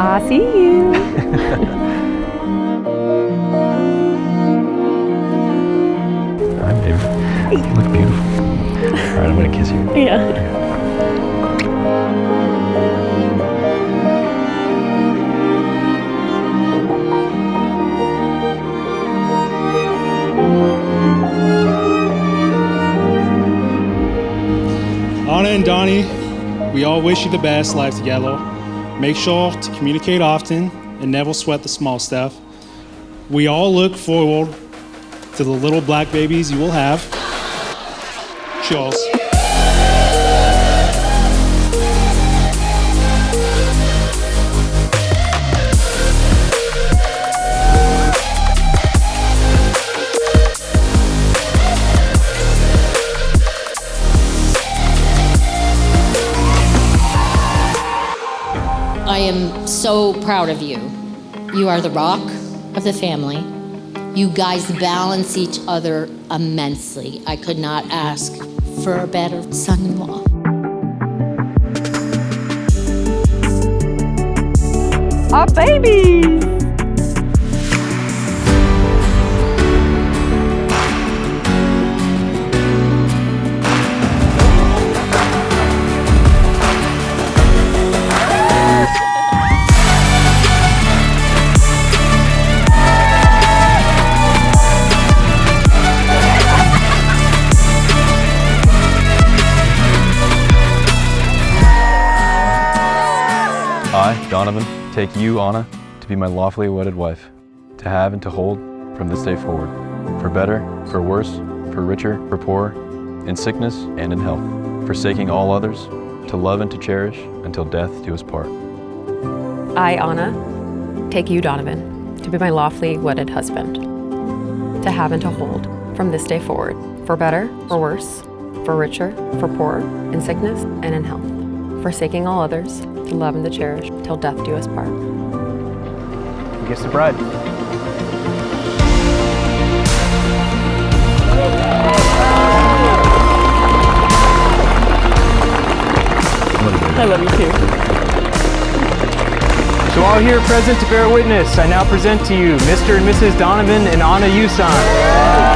I see you. Hi, baby. You look beautiful. All right, I'm gonna kiss you. Yeah. Anna and Donnie, we all wish you the best life together. Make sure to communicate often and never sweat the small stuff. We all look forward to the little black babies you will have. Cheers. I am so proud of you. You are the rock of the family. You guys balance each other immensely. I could not ask for a better son-in-law. Our babies. I, Donovan, take you, Anna, to be my lawfully wedded wife, to have and to hold from this day forward, for better, for worse, for richer, for poorer, in sickness and in health, forsaking all others, to love and to cherish until death do us part. I, Anna, take you, Donovan, to be my lawfully wedded husband, to have and to hold from this day forward, for better, for worse, for richer, for poorer, in sickness and in health, forsaking all others, to love and to cherish till death do us part. Kiss the bride. I love you too. So all here present to bear witness, I now present to you Mr. and Mrs. Donovan and Anna Yusan.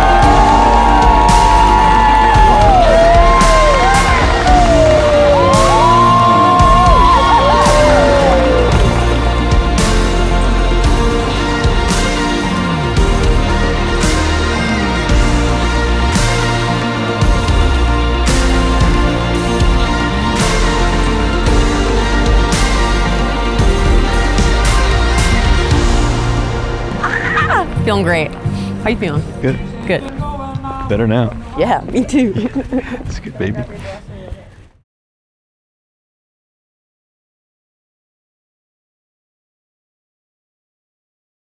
Feeling great. How you feeling? Good. Good. Better now. Yeah, me too. It's good, baby.